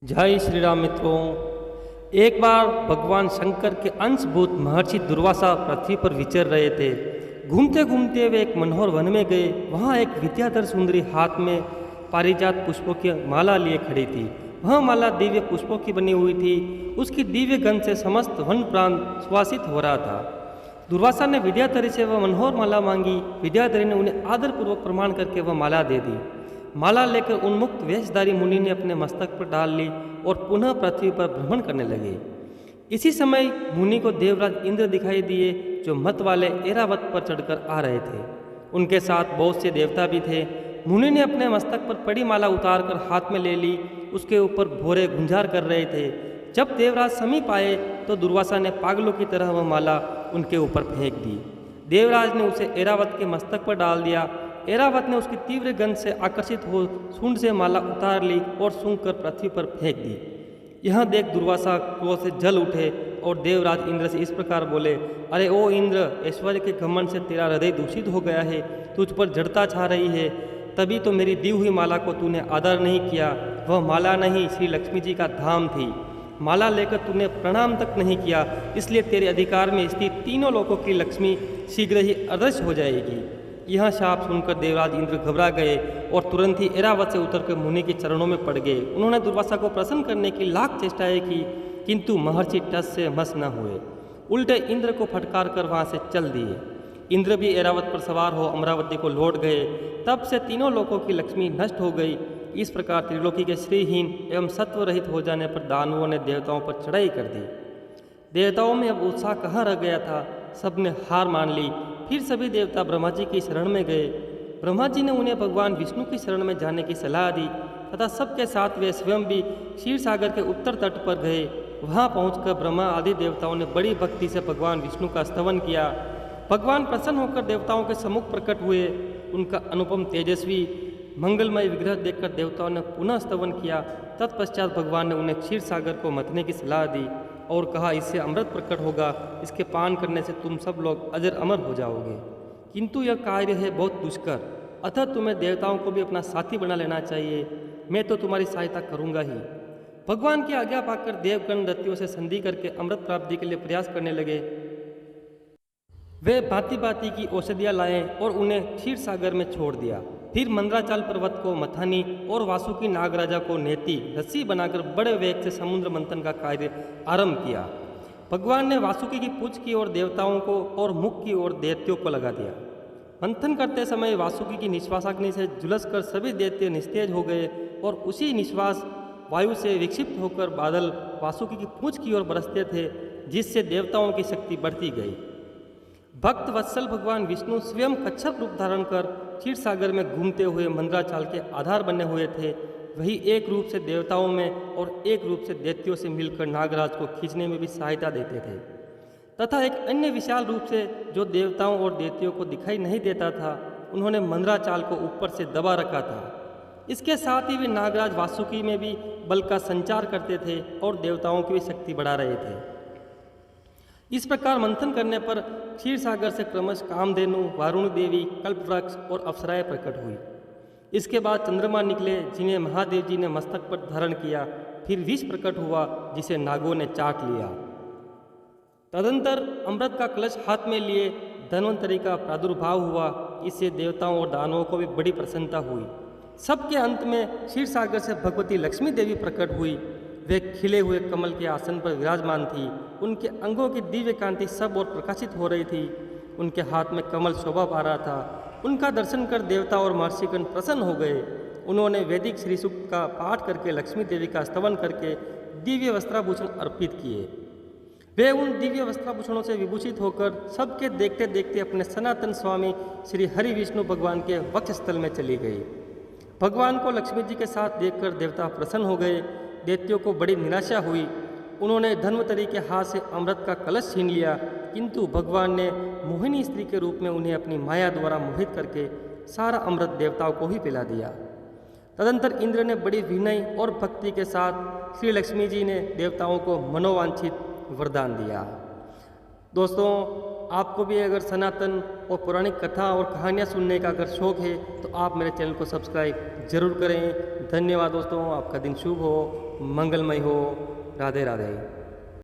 जय श्री राम मित्रों। एक बार भगवान शंकर के अंशभूत महर्षि दुर्वासा पृथ्वी पर विचर रहे थे। घूमते घूमते वे एक मनोहर वन में गए। वहाँ एक विद्याधर सुंदरी हाथ में पारिजात पुष्पों की माला लिए खड़ी थी। वह माला दिव्य पुष्पों की बनी हुई थी। उसकी दिव्य गंध से समस्त वन प्रांत सुवासित हो रहा था। दुर्वासा ने विद्याधरी से वह मनोहर माला मांगी। विद्याधरी ने उन्हें आदरपूर्वक प्रणाम करके वह माला दे दी। माला लेकर उन्मुक्त वेशधारी मुनि ने अपने मस्तक पर डाल ली और पुनः पृथ्वी पर भ्रमण करने लगे। इसी समय मुनि को देवराज इंद्र दिखाई दिए, जो मत वाले ऐरावत पर चढ़कर आ रहे थे। उनके साथ बहुत से देवता भी थे। मुनि ने अपने मस्तक पर पड़ी माला उतार कर हाथ में ले ली। उसके ऊपर भोरे गुंजार कर रहे थे। जब देवराज समीप आए तो दुर्वासा ने पागलों की तरह वह माला उनके ऊपर फेंक दी। देवराज ने उसे ऐरावत के मस्तक पर डाल दिया। ऐरावत ने उसकी तीव्र गंध से आकर्षित हो सूंड से माला उतार ली और सूंघ कर पृथ्वी पर फेंक दी। यह देख दुर्वासा क्रोध से जल उठे और देवराज इंद्र से इस प्रकार बोले, अरे ओ इंद्र, ऐश्वर्य के घमंड से तेरा हृदय दूषित हो गया है। तुझ पर जड़ता छा रही है। तभी तो मेरी दी हुई माला को तूने आदर नहीं किया। वह माला नहीं, श्री लक्ष्मी जी का धाम थी। माला लेकर तूने प्रणाम तक नहीं किया, इसलिए तेरे अधिकार में स्थित तीनों लोकों की लक्ष्मी शीघ्र ही अदृश्य हो जाएगी। यह शाप सुनकर देवराज इंद्र घबरा गए और तुरंत ही ऐरावत से उतरकर मुनि के चरणों में पड़ गए। उन्होंने दुर्वासा को प्रसन्न करने की लाख चेष्टाएं की, किंतु महर्षि टस से मस न हुए। उल्टे इंद्र को फटकार कर वहाँ से चल दिए। इंद्र भी ऐरावत पर सवार हो अमरावती को लौट गए। तब से तीनों लोकों की लक्ष्मी नष्ट हो गई। इस प्रकार त्रिलोकी के श्रीहीन एवं सत्व रहित हो जाने पर दानवों ने देवताओं पर चढ़ाई कर दी। देवताओं में अब उत्साह कहाँ रह गया था। सबने हार मान ली। फिर सभी देवता ब्रह्मा जी की शरण में गए। ब्रह्मा जी ने उन्हें भगवान विष्णु की शरण में जाने की सलाह दी तथा सबके साथ वे स्वयं भी क्षीर सागर के उत्तर तट पर गए। वहां पहुंचकर ब्रह्मा आदि देवताओं ने बड़ी भक्ति से भगवान विष्णु का स्तवन किया। भगवान प्रसन्न होकर देवताओं के सम्मुख प्रकट हुए। उनका अनुपम तेजस्वी मंगलमय विग्रह देखकर देवताओं ने पुनः स्तवन किया। तत्पश्चात भगवान ने उन्हें क्षीर सागर को मथने की सलाह दी और कहा, इससे अमृत प्रकट होगा। इसके पान करने से तुम सब लोग अजर अमर हो जाओगे। किंतु यह कार्य है बहुत दुष्कर, अतः तुम्हें देवताओं को भी अपना साथी बना लेना चाहिए। मैं तो तुम्हारी सहायता करूंगा ही। भगवान की आज्ञा पाकर देवगण दैत्यों से संधि करके अमृत प्राप्ति के लिए प्रयास करने लगे। वे भांति भांति की औषधियाँ लाए और उन्हें क्षीर सागर में छोड़ दिया। फिर मंदराचल पर्वत को मथानी और वासुकी नागराजा को नेति रस्सी बनाकर बड़े वेग से समुद्र मंथन का कार्य आरंभ किया। भगवान ने वासुकी की पूंछ की ओर देवताओं को और मुख की ओर दैत्यों को लगा दिया। मंथन करते समय वासुकी की निश्वासाग्नि से झुलसकर सभी दैत्य निस्तेज हो गए और उसी निश्वास वायु से विक्षिप्त होकर बादल वासुकी की पूंछ की ओर बरसते थे, जिससे देवताओं की शक्ति बढ़ती गई। भक्त वत्सल भगवान विष्णु स्वयं कच्छप रूप धारण कर क्षीर सागर में घूमते हुए मंदराचल के आधार बने हुए थे। वही एक रूप से देवताओं में और एक रूप से दैत्यों से मिलकर नागराज को खींचने में भी सहायता देते थे, तथा एक अन्य विशाल रूप से जो देवताओं और दैत्यों को दिखाई नहीं देता था, उन्होंने मंदराचल को ऊपर से दबा रखा था। इसके साथ ही वे नागराज वासुकी में भी बल का संचार करते थे और देवताओं की भी शक्ति बढ़ा रहे थे। इस प्रकार मंथन करने पर क्षीर सागर से क्रमश कामधेनु, वारुणी देवी, कल्पवृक्ष और अप्सराएं प्रकट हुई। इसके बाद चंद्रमा निकले, जिन्हें महादेव जी ने मस्तक पर धारण किया। फिर विष प्रकट हुआ, जिसे नागों ने चाट लिया। तदंतर अमृत का कलश हाथ में लिए धन्वंतरि का प्रादुर्भाव हुआ। इससे देवताओं और दानवों को भी बड़ी प्रसन्नता हुई। सबके अंत में क्षीर सागर से भगवती लक्ष्मी देवी प्रकट हुई। वे खिले हुए कमल के आसन पर विराजमान थी। उनके अंगों की दिव्य कांति सब और प्रकाशित हो रही थी। उनके हाथ में कमल शोभा पा रहा था। उनका दर्शन कर देवता और महर्षिगण प्रसन्न हो गए। उन्होंने वैदिक श्री सूक्त का पाठ करके लक्ष्मी देवी का स्तवन करके दिव्य वस्त्राभूषण अर्पित किए। वे उन दिव्य वस्त्राभूषणों से विभूषित होकर सबके देखते देखते अपने सनातन स्वामी श्री हरि विष्णु भगवान के वक्षस्थल में चली गई। भगवान को लक्ष्मी जी के साथ देखकर देवता प्रसन्न हो गए। दैत्यों को बड़ी निराशा हुई। उन्होंने धन्वंतरि के हाथ से अमृत का कलश छीन लिया, किंतु भगवान ने मोहिनी स्त्री के रूप में उन्हें अपनी माया द्वारा मोहित करके सारा अमृत देवताओं को ही पिला दिया। तदंतर इंद्र ने बड़ी विनय और भक्ति के साथ श्री लक्ष्मी जी ने देवताओं को मनोवांछित वरदान दिया। दोस्तों, आपको भी अगर सनातन और पौराणिक कथा और कहानियाँ सुनने का अगर शौक़ है तो आप मेरे चैनल को सब्सक्राइब जरूर करें। धन्यवाद दोस्तों, आपका दिन शुभ हो। मंगलमय हो। राधे राधे।